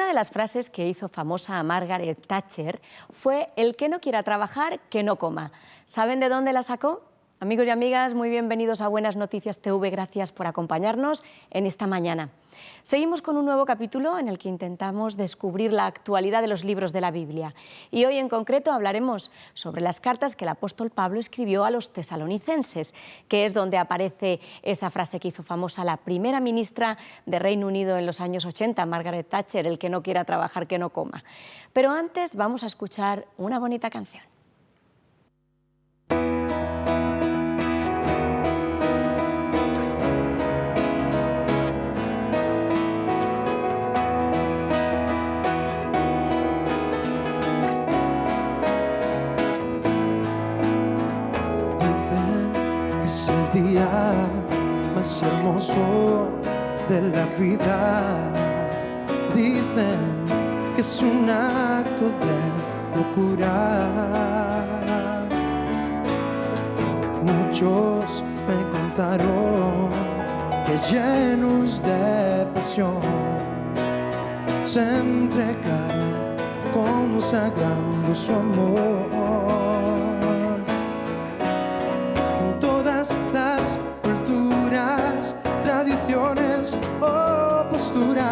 Una de las frases que hizo famosa a Margaret Thatcher fue: el que no quiera trabajar, que no coma. ¿Saben de dónde la sacó? Amigos y amigas, muy bienvenidos a Buenas Noticias TV, gracias por acompañarnos en esta mañana. Seguimos con un nuevo capítulo en el que intentamos descubrir la actualidad de los libros de la Biblia. Y hoy en concreto hablaremos sobre las cartas que el apóstol Pablo escribió a los tesalonicenses, que es donde aparece esa frase que hizo famosa la primera ministra de Reino Unido en los años 80, Margaret Thatcher: el que no quiera trabajar, que no coma. Pero antes vamos a escuchar una bonita canción. Es el día más hermoso de la vida. Dicen que es un acto de locura. Muchos me contaron que llenos de pasión se entregaron consagrando su amor. Las culturas, tradiciones o posturas,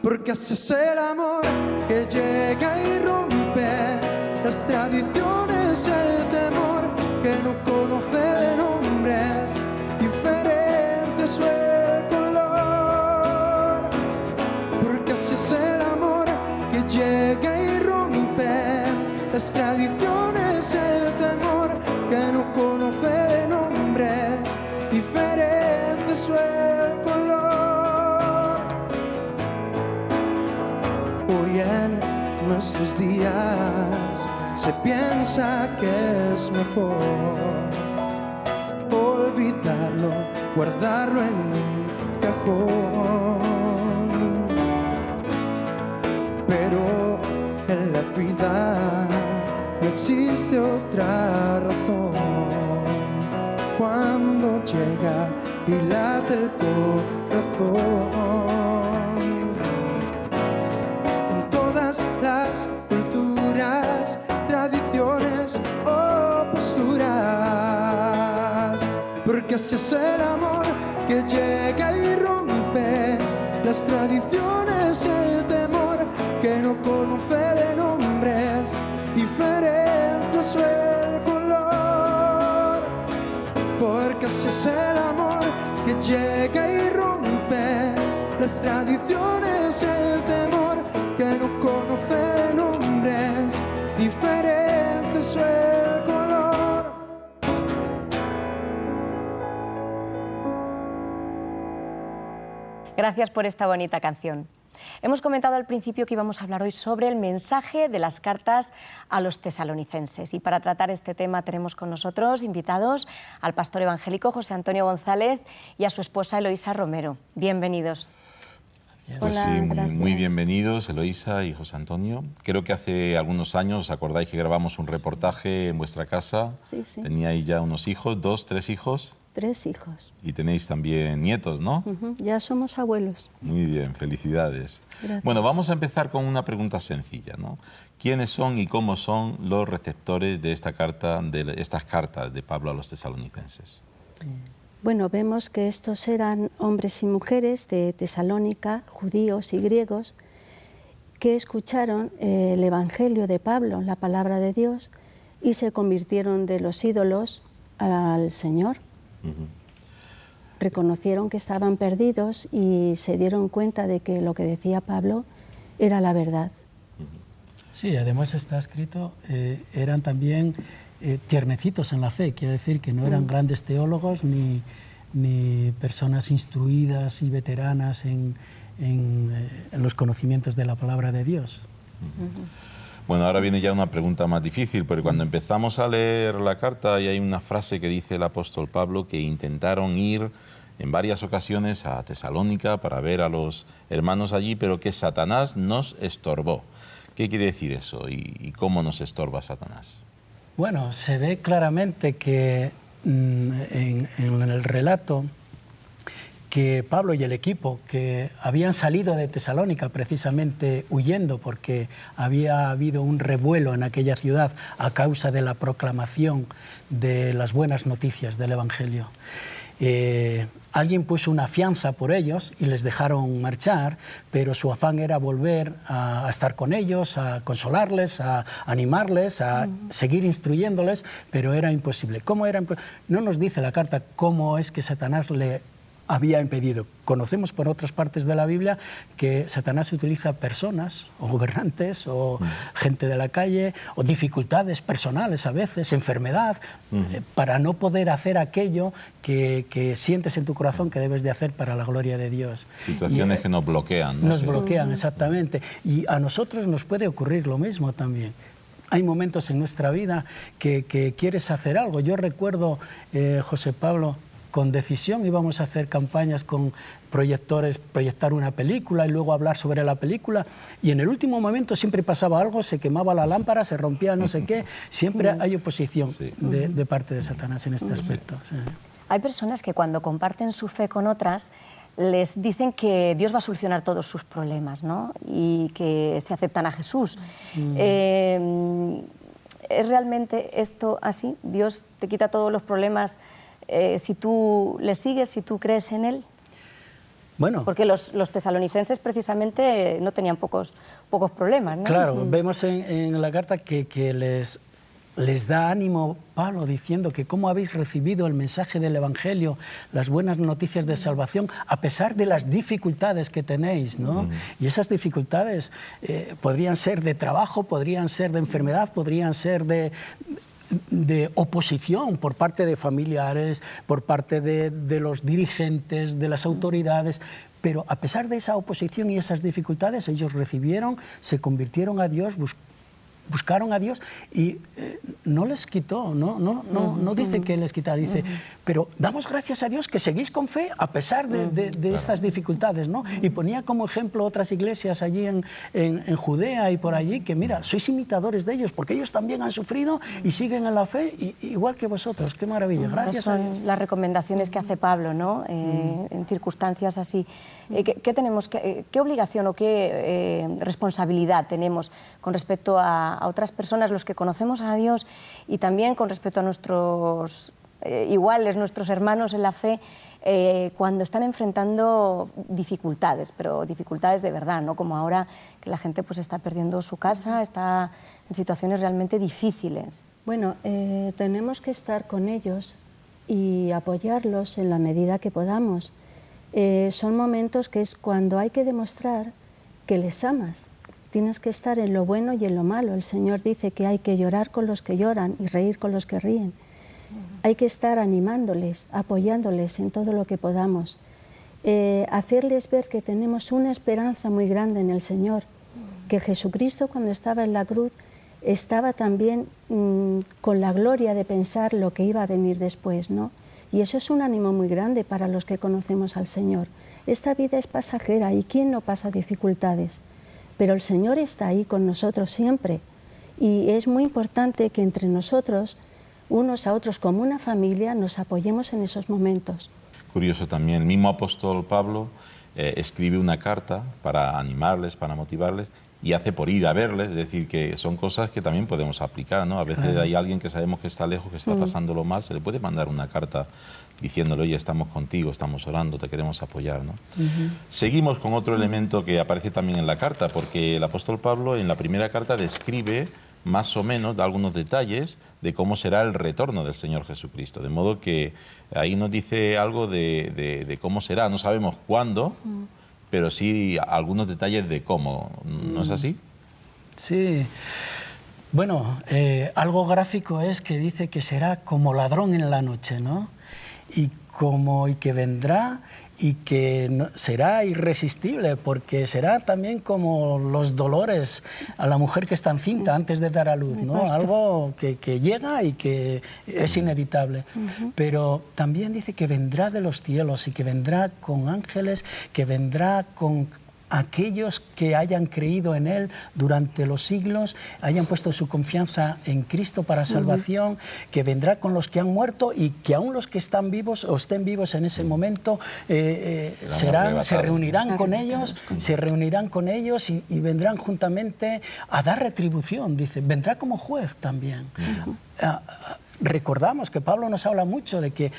porque así es el amor que llega y rompe las tradiciones, el temor que no conoce de nombres, diferencias o el color, porque así es el amor que llega y rompe las tradiciones, el temor que no conoce de nombres, diferencias o el color. Hoy en nuestros días se piensa que es mejor olvidarlo, guardarlo en un cajón, pero en la vida no existe otra razón. Cuando llega y late el corazón, en todas las culturas, tradiciones o posturas, porque así es el amor que llega y rompe las tradiciones, el temor que no conoce de nombres, diferencias o el color, porque así es el amor que llega y rompe las tradiciones, el temor que no conoce de nombres, diferencias o el color. Gracias por esta bonita canción. Hemos comentado al principio que íbamos a hablar hoy sobre el mensaje de las cartas a los tesalonicenses, y para tratar este tema tenemos con nosotros invitados al pastor evangélico José Antonio González y a su esposa Eloísa Romero. Bienvenidos. Pues Hola, sí, gracias. muy bienvenidos Eloísa y José Antonio. Creo que hace algunos años, ¿os acordáis que grabamos un reportaje en vuestra casa? Sí, sí. Teníais ya unos hijos, 2, 3 hijos. 3 hijos. Y tenéis también nietos, ¿no? Ya somos abuelos. Muy bien, felicidades. Gracias. Bueno, vamos a empezar con una pregunta sencilla, ¿no? ¿Quiénes son y cómo son los receptores de esta carta, de estas cartas de Pablo a los tesalonicenses? Bueno, vemos que estos eran hombres y mujeres de Tesalónica, judíos y griegos, que escucharon el Evangelio de Pablo, la palabra de Dios, y se convirtieron de los ídolos al Señor. Reconocieron que estaban perdidos y se dieron cuenta de que lo que decía Pablo era la verdad. Sí, además está escrito, eran también tiernecitos en la fe, quiere decir que no eran grandes teólogos ni personas instruidas y veteranas en los conocimientos de la palabra de Dios. Bueno, ahora viene ya una pregunta más difícil, porque cuando empezamos a leer la carta y hay una frase que dice el apóstol Pablo que intentaron ir en varias ocasiones a Tesalónica para ver a los hermanos allí, pero que Satanás nos estorbó. ¿Qué quiere decir eso y cómo nos estorba Satanás? Bueno, se ve claramente que en el relato que Pablo y el equipo, que habían salido de Tesalónica precisamente huyendo porque había habido un revuelo en aquella ciudad a causa de la proclamación de las buenas noticias del Evangelio. Alguien puso una fianza por ellos y les dejaron marchar, pero su afán era volver a estar con ellos, a consolarles, a animarles, a seguir instruyéndoles, pero era imposible. ¿Cómo era? No nos dice la carta cómo es que Satanás le había impedido. Conocemos por otras partes de la Biblia que Satanás utiliza personas o gobernantes o gente de la calle o dificultades personales a veces, enfermedad, para no poder hacer aquello que sientes en tu corazón que debes de hacer para la gloria de Dios. Situaciones que nos bloquean, ¿no? Nos bloquean, exactamente. Y a nosotros nos puede ocurrir lo mismo también. Hay momentos en nuestra vida que quieres hacer algo. Yo recuerdo, José Pablo, con Decisión íbamos a hacer campañas con proyectores, proyectar una película y luego hablar sobre la película, y en el último momento siempre pasaba algo, se quemaba la lámpara, se rompía no sé qué, siempre hay oposición de parte de Satanás en este aspecto. Sí. Hay personas que cuando comparten su fe con otras les dicen que Dios va a solucionar todos sus problemas, ¿no? Y que se aceptan a Jesús. ¿Es realmente esto así? ¿Dios te quita todos los problemas si tú le sigues, si tú crees en Él? Bueno, porque los tesalonicenses precisamente no tenían pocos problemas, ¿no? Claro, vemos en la carta que les da ánimo Pablo diciendo que cómo habéis recibido el mensaje del Evangelio, las buenas noticias de salvación, a pesar de las dificultades que tenéis, ¿no? Y esas dificultades podrían ser de trabajo, podrían ser de enfermedad, podrían ser de oposición por parte de familiares, por parte de los dirigentes, de las autoridades, pero a pesar de esa oposición y esas dificultades, ellos recibieron, se convirtieron a Dios, buscaron a Dios y no les quitó, no dice que les quitara, dice, pero damos gracias a Dios que seguís con fe a pesar de estas dificultades, ¿no? Y ponía como ejemplo otras iglesias allí en Judea y por allí, que mira, sois imitadores de ellos, porque ellos también han sufrido y siguen en la fe igual que vosotros. Qué maravilla, gracias son a Dios. Las recomendaciones que hace Pablo, ¿no? En circunstancias así. ¿Qué tenemos, qué obligación o qué responsabilidad tenemos con respecto a otras personas, los que conocemos a Dios, y también con respecto a nuestros iguales, nuestros hermanos en la fe, cuando están enfrentando dificultades, pero dificultades de verdad, ¿no? Como ahora que la gente pues está perdiendo su casa, está en situaciones realmente difíciles? Bueno, tenemos que estar con ellos y apoyarlos en la medida que podamos. Son momentos que es cuando hay que demostrar que les amas. Tienes que estar en lo bueno y en lo malo. El Señor dice que hay que llorar con los que lloran y reír con los que ríen. Hay que estar animándoles, apoyándoles en todo lo que podamos. Hacerles ver que tenemos una esperanza muy grande en el Señor, que Jesucristo cuando estaba en la cruz estaba también con la gloria de pensar lo que iba a venir después, ¿no? Y eso es un ánimo muy grande para los que conocemos al Señor. Esta vida es pasajera y ¿quién no pasa dificultades? Pero el Señor está ahí con nosotros siempre y es muy importante que entre nosotros, unos a otros como una familia, nos apoyemos en esos momentos. Curioso también, el mismo apóstol Pablo escribe una carta para animarles, para motivarles, y hace por ir a verles, es decir, que son cosas que también podemos aplicar, ¿no? A veces hay alguien que sabemos que está lejos, que está pasándolo mal, se le puede mandar una carta diciéndole, oye, estamos contigo, estamos orando, te queremos apoyar, ¿no? Seguimos con otro elemento que aparece también en la carta, porque el apóstol Pablo en la primera carta describe más o menos, da algunos detalles de cómo será el retorno del Señor Jesucristo, de modo que ahí nos dice algo de cómo será, no sabemos cuándo, pero sí algunos detalles de cómo, ¿no es así? Sí. Bueno, algo gráfico es que dice que será como ladrón en la noche, ¿no? Y que vendrá y que será irresistible, porque será también como los dolores a la mujer que está encinta antes de dar a luz, ¿no? Algo que llega y que es inevitable. Pero también dice que vendrá de los cielos y que vendrá con ángeles, que vendrá con aquellos que hayan creído en Él durante los siglos, hayan puesto su confianza en Cristo para salvación, que vendrá con los que han muerto y que aún los que están vivos o estén vivos en ese momento se reunirán con ellos y vendrán juntamente a dar retribución, dice, vendrá como juez también. Recordamos que Pablo nos habla mucho de que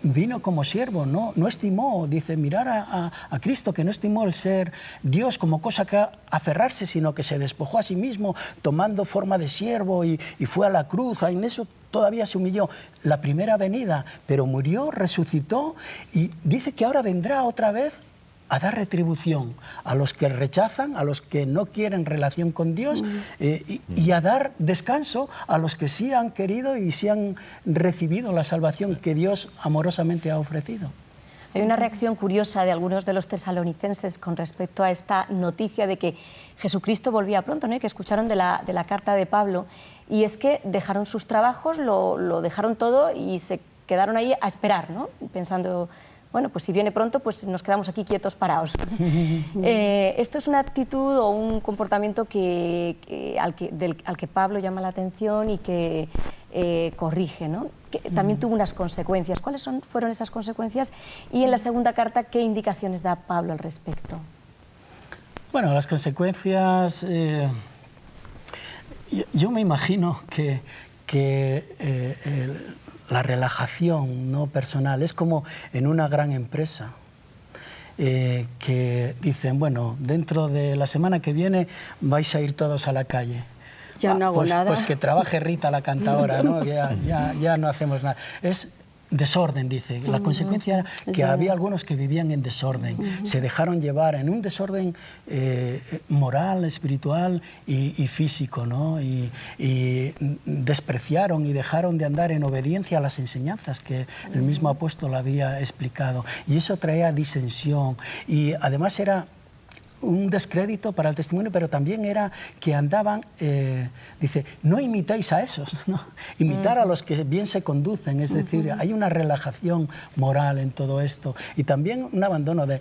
vino como siervo, no estimó, dice, mirar a Cristo, que no estimó el ser Dios como cosa que aferrarse, sino que se despojó a sí mismo tomando forma de siervo y fue a la cruz. En eso todavía se humilló. La primera venida, pero murió, resucitó y dice que ahora vendrá otra vez a dar retribución a los que rechazan, a los que no quieren relación con Dios y a dar descanso a los que sí han querido y sí han recibido la salvación que Dios amorosamente ha ofrecido. Hay una reacción curiosa de algunos de los tesalonicenses con respecto a esta noticia de que Jesucristo volvía pronto, ¿no? Y que escucharon de la carta de Pablo, y es que dejaron sus trabajos, lo dejaron todo y se quedaron ahí a esperar, ¿no? Pensando, bueno, pues si viene pronto, pues nos quedamos aquí quietos parados. Esto es una actitud o un comportamiento al que Pablo llama la atención y que corrige, ¿no? Que también tuvo unas consecuencias. ¿Cuáles fueron esas consecuencias? Y en la segunda carta, ¿qué indicaciones da Pablo al respecto? Bueno, las consecuencias... yo me imagino que la relajación no personal es como en una gran empresa que dicen, bueno, dentro de la semana que viene vais a ir todos a la calle. Ya no hago nada. Pues que trabaje Rita la cantadora, ¿no? Ya no hacemos nada. Es desorden, dice. La consecuencia era que había algunos que vivían en desorden, se dejaron llevar en un desorden moral, espiritual y físico, ¿no? Y despreciaron y dejaron de andar en obediencia a las enseñanzas que el mismo apóstol había explicado. Y eso traía disensión y además era un descrédito para el testimonio, pero también era que andaban, dice, no imitéis a esos, ¿no? Imitar a los que bien se conducen, es decir, hay una relajación moral en todo esto y también un abandono de,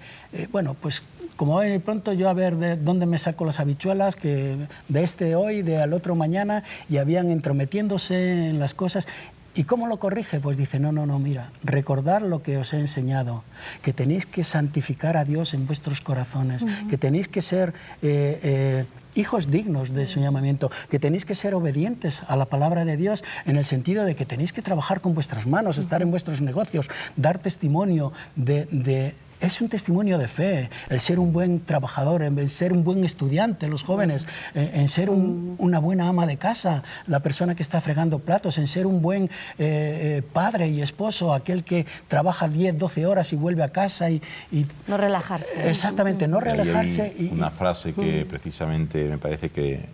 bueno, pues como hoy pronto yo a ver de dónde me saco las habichuelas, que de este hoy, de al otro mañana, y habían entrometiéndose en las cosas. ¿Y cómo lo corrige? Pues dice, no, mira, recordad lo que os he enseñado, que tenéis que santificar a Dios en vuestros corazones, que tenéis que ser hijos dignos de su llamamiento, que tenéis que ser obedientes a la palabra de Dios en el sentido de que tenéis que trabajar con vuestras manos, estar en vuestros negocios, dar testimonio es un testimonio de fe, el ser un buen trabajador, el ser un buen estudiante, los jóvenes, en ser una buena ama de casa, la persona que está fregando platos, en ser un buen padre y esposo, aquel que trabaja 10, 12 horas y vuelve a casa y no relajarse. Exactamente, no relajarse. Una frase que precisamente me parece que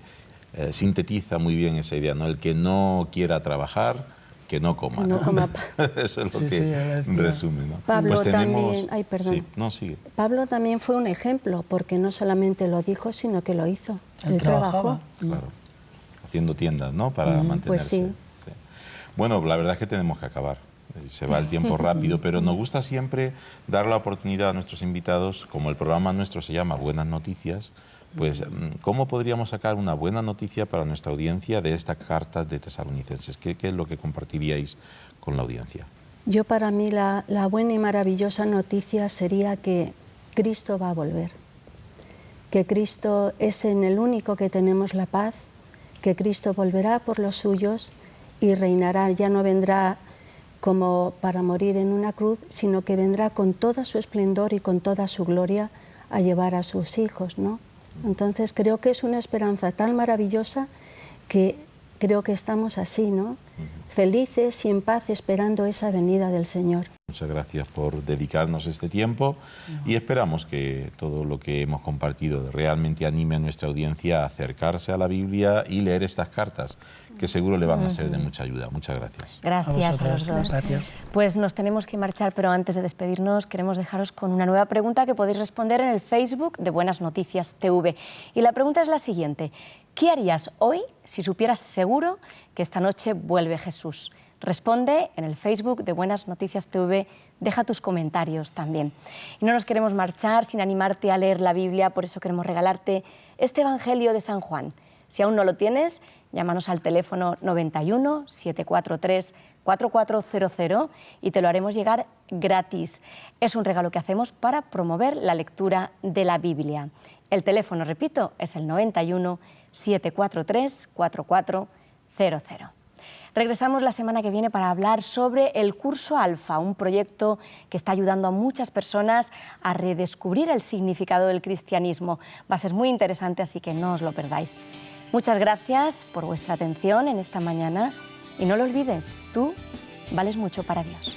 sintetiza muy bien esa idea, ¿no? El que no quiera trabajar, que no coma. Que no coma. Eso es lo que resume, ¿no? Pablo pues también, ay, perdón. Sí, no, sigue. Pablo también fue un ejemplo, porque no solamente lo dijo, sino que lo hizo. Él trabajó. Claro, haciendo tiendas, ¿no? Para mantenerse. Pues sí. Sí. Bueno, la verdad es que tenemos que acabar. Se va el tiempo rápido, pero nos gusta siempre dar la oportunidad a nuestros invitados, como el programa nuestro se llama Buenas Noticias, pues ¿cómo podríamos sacar una buena noticia para nuestra audiencia de esta carta de Tesalonicenses? ¿Qué es lo que compartiríais con la audiencia? Yo, para mí, la buena y maravillosa noticia sería que Cristo va a volver, que Cristo es en el único que tenemos la paz, que Cristo volverá por los suyos y reinará, ya no vendrá como para morir en una cruz, sino que vendrá con todo su esplendor y con toda su gloria a llevar a sus hijos, ¿no? Entonces creo que es una esperanza tan maravillosa que creo que estamos así, ¿no? Felices y en paz esperando esa venida del Señor. Muchas gracias por dedicarnos este tiempo y esperamos que todo lo que hemos compartido realmente anime a nuestra audiencia a acercarse a la Biblia y leer estas cartas, que seguro le van a ser de mucha ayuda. Muchas gracias. Gracias a los dos. Gracias. Pues nos tenemos que marchar, pero antes de despedirnos queremos dejaros con una nueva pregunta que podéis responder en el Facebook de Buenas Noticias TV. Y la pregunta es la siguiente: ¿qué harías hoy si supieras seguro que esta noche vuelve Jesús? Responde en el Facebook de Buenas Noticias TV, deja tus comentarios también. Y no nos queremos marchar sin animarte a leer la Biblia, por eso queremos regalarte este Evangelio de San Juan. Si aún no lo tienes, llámanos al teléfono 91 743 4400 y te lo haremos llegar gratis. Es un regalo que hacemos para promover la lectura de la Biblia. El teléfono, repito, es el 91 743 4400. Regresamos la semana que viene para hablar sobre el Curso Alfa, un proyecto que está ayudando a muchas personas a redescubrir el significado del cristianismo. Va a ser muy interesante, así que no os lo perdáis. Muchas gracias por vuestra atención en esta mañana y no lo olvides, tú vales mucho para Dios.